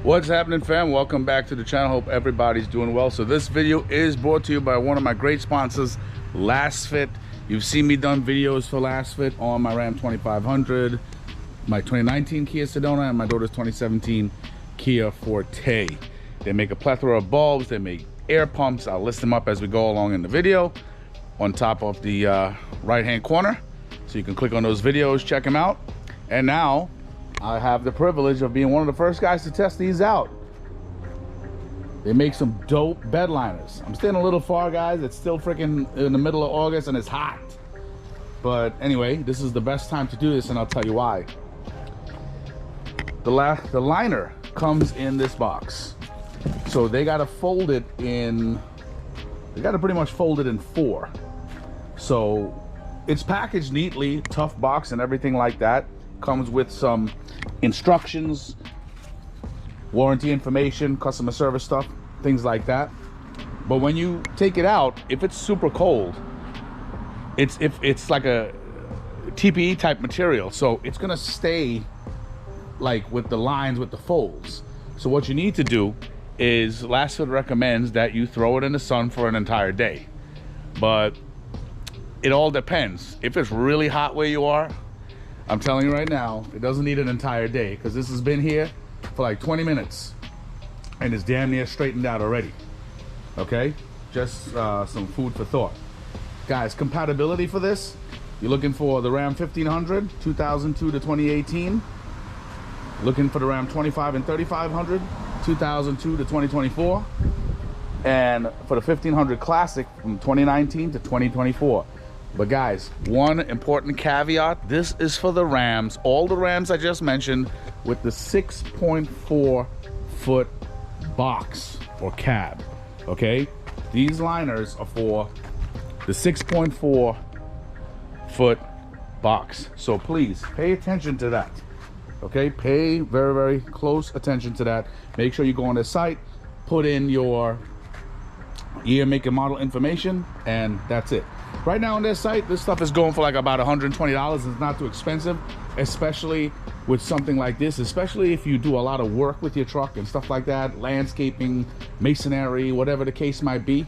What's happening, fam? Welcome back to the channel. Hope everybody's doing well. So this video is brought to you by one of my great sponsors, LASFIT. You've seen me done videos for LASFIT on my Ram 2500, my 2019 Kia Sedona, and my daughter's 2017 Kia Forte. They make a plethora of bulbs. They make air pumps. I'll list them up as we go along in the video on top of the right hand corner, so you can click on those videos, check them out. And now I have the privilege of being one of the first guys to test these out. They make some dope bed liners. I'm staying a little far, guys. It's still freaking in the middle of August and it's hot. But anyway, this is the best time to do this, and I'll tell you why. The liner comes in this box. So they gotta fold it in, they gotta pretty much fold it in 4. So it's packaged neatly, tough box and everything like that. Comes with some instructions, warranty information, customer service stuff, things like that. But when you take it out, if it's super cold, it's like a TPE type material, so it's gonna stay like with the lines, with the folds. So what you need to do is, LASFIT recommends that you throw it in the sun for an entire day. But it all depends. If it's really hot where you are, I'm telling you right now, it doesn't need an entire day, because this has been here for like 20 minutes and it's damn near straightened out already. Okay, just some food for thought, guys. Compatibility for this, you're looking for the Ram 1500 2002 to 2018, looking for the Ram 25 and 3500 2002 to 2024, and for the 1500 Classic from 2019 to 2024. But guys, one important caveat, this is for the Rams, all the Rams I just mentioned, with the 6.4 foot box or cab. Okay, these liners are for the 6.4 foot box, so please pay attention to that. Okay, pay very, very close attention to that. Make sure you go on the site, put in your year, make, and model information, and that's it. Right now on their site, this stuff is going for like about $120. It's not too expensive, especially with something like this, especially if you do a lot of work with your truck and stuff like that, landscaping, masonry, whatever the case might be.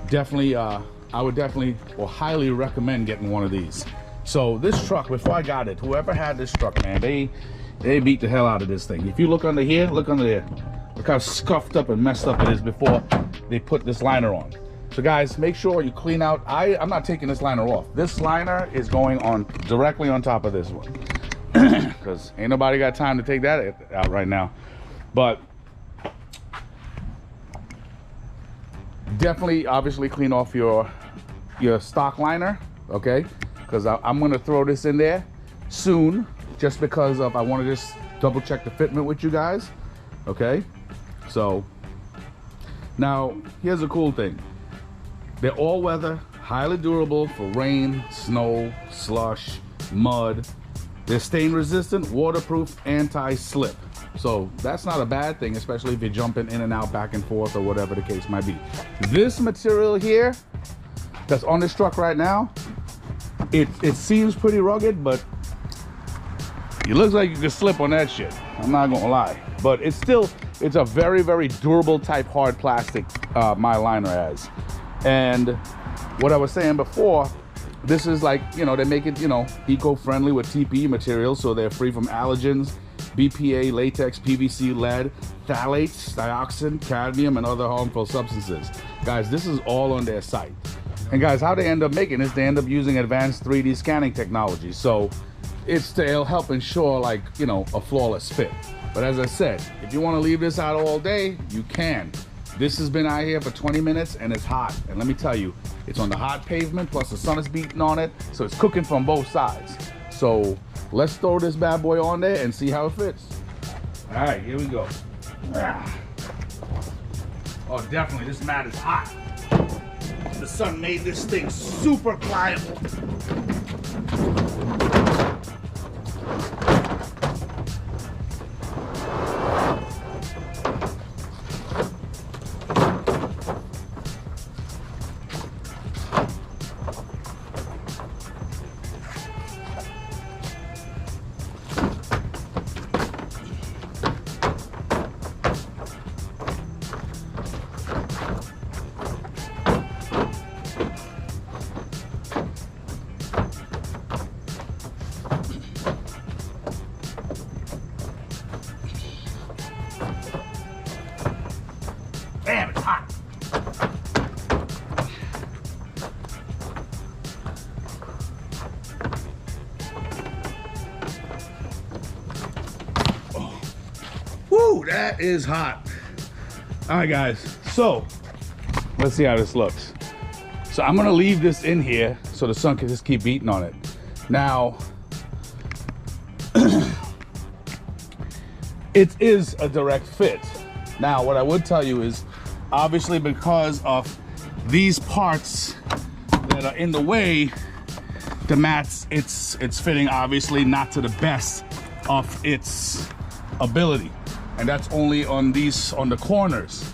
Definitely, I would definitely or highly recommend getting one of these. So this truck, before I got it, whoever had this truck, man, they beat the hell out of this thing. If you look under here, look under there. Look how scuffed up and messed up it is before they put this liner on. So guys, make sure you clean out. I'm not taking this liner off. This liner is going on directly on top of this one, because ain't nobody got time to take that out right now. But definitely, obviously, clean off your stock liner, okay? Because I'm gonna throw this in there soon, just because of, I want to just double check the fitment with you guys, okay? So now here's a cool thing. They're all weather, highly durable for rain, snow, slush, mud. They're stain resistant, waterproof, anti-slip. So that's not a bad thing, especially if you're jumping in and out, back and forth, or whatever the case might be. This material here that's on this truck right now, it seems pretty rugged, but it looks like you could slip on that shit. I'm not gonna lie. But it's a very, very durable type hard plastic, my liner has. And what I was saying before, this is like, you know, they make it, you know, eco-friendly with TPE materials, so they're free from allergens, BPA, latex, PVC, lead, phthalates, dioxin, cadmium, and other harmful substances. Guys, this is all on their site. And guys, how they end up making this, they end up using advanced 3D scanning technology. So it's to help ensure, like, you know, a flawless fit. But as I said, if you want to leave this out all day, you can. This has been out here for 20 minutes and it's hot. And let me tell you, it's on the hot pavement, plus the sun is beating on it, so it's cooking from both sides. So let's throw this bad boy on there and see how it fits. All right, here we go. Oh, definitely, this mat is hot. The sun made this thing super pliable. Woo, that is hot. All right, guys, so let's see how this looks. So I'm gonna leave this in here so the sun can just keep beating on it. Now, it is a direct fit. Now, what I would tell you is, obviously because of these parts that are in the way, the mats, it's fitting obviously not to the best of its ability. And that's only on the corners,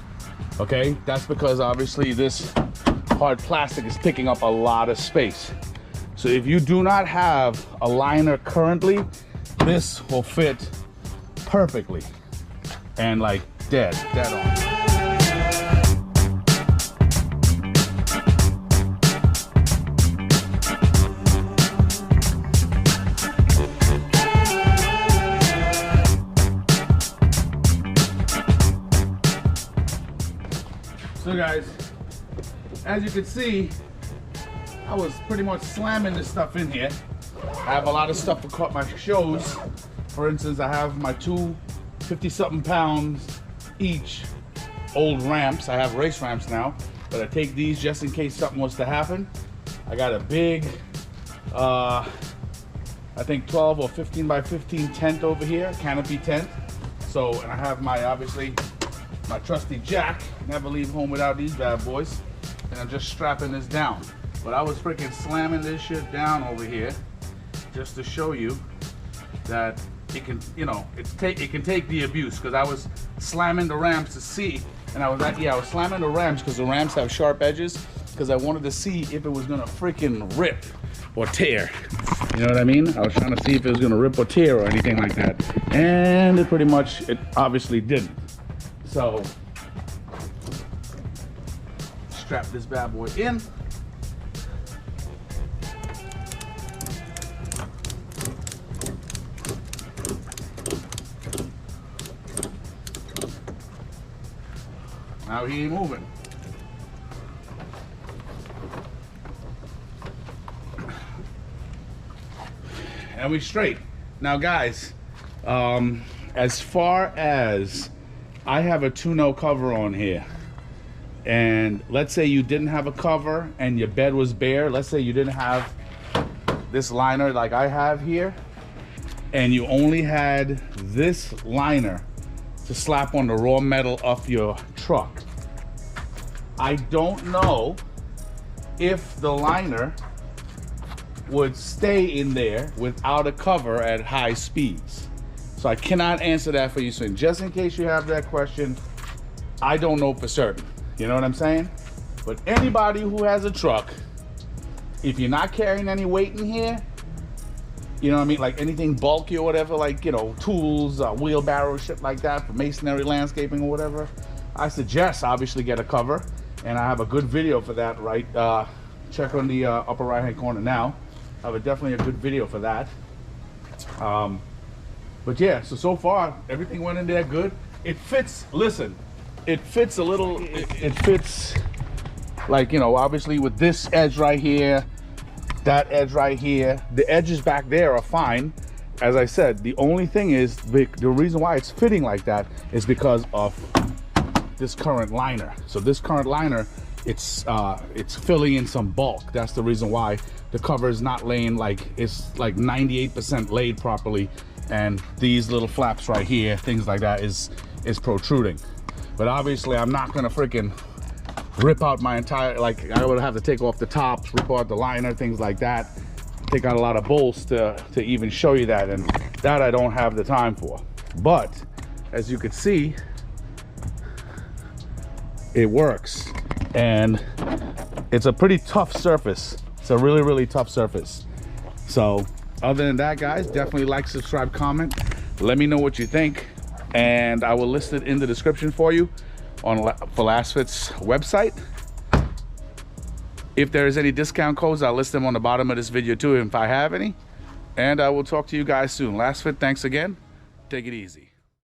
okay? That's because obviously this hard plastic is picking up a lot of space. So if you do not have a liner currently, this will fit perfectly and like dead on. So guys, as you can see, I was pretty much slamming this stuff in here. I have a lot of stuff to cut my shows. For instance, I have my two 50-something pounds each old ramps. I have race ramps now, but I take these just in case something was to happen. I got a big, I think 12 or 15 by 15 tent over here, canopy tent. So, and I have my, obviously, my trusty jack. Never leave home without these bad boys. And I'm just strapping this down. But I was freaking slamming this shit down over here just to show you that it can, you know, it can take the abuse, because I was slamming the ramps to see, and I was slamming the ramps because the ramps have sharp edges, because I wanted to see if it was gonna freaking rip or tear. You know what I mean? I was trying to see if it was gonna rip or tear or anything like that. And it obviously didn't. So, strap this bad boy in. Now he ain't moving. And we straight. Now guys, as far as I have a tonneau cover on here, and let's say you didn't have a cover and your bed was bare, let's say you didn't have this liner like I have here, and you only had this liner to slap on the raw metal of your truck. I don't know if the liner would stay in there without a cover at high speeds. So I cannot answer that for you. So just in case you have that question, I don't know for certain. You know what I'm saying? But anybody who has a truck, if you're not carrying any weight in here, you know what I mean, like anything bulky or whatever, like, you know, tools, wheelbarrow, shit like that for masonry, landscaping or whatever, I suggest obviously get a cover. And I have a good video for that, right? Check on the upper right hand corner now. I have definitely a good video for that. But yeah, so far everything went in there good. It fits, listen, it fits a little, it fits like, you know, obviously with this edge right here, that edge right here, the edges back there are fine. As I said, the only thing is, the reason why it's fitting like that is because of this current liner. So this current liner, it's filling in some bulk. That's the reason why the cover is not laying like, it's like 98% laid properly, and these little flaps right here, things like that, is protruding. But obviously I'm not gonna freaking rip out my entire, like I would have to take off the tops, rip out the liner, things like that, take out a lot of bolts to even show you that, and that I don't have the time for. But as you can see, it works, and it's a pretty tough surface. It's a really, really tough surface. So other than that, guys, definitely like, subscribe, comment, let me know what you think, and I will list it in the description for you for LASFIT's website. If there is any discount codes, I'll list them on the bottom of this video too, if I have any. And I will talk to you guys soon. LASFIT, thanks again. Take it easy.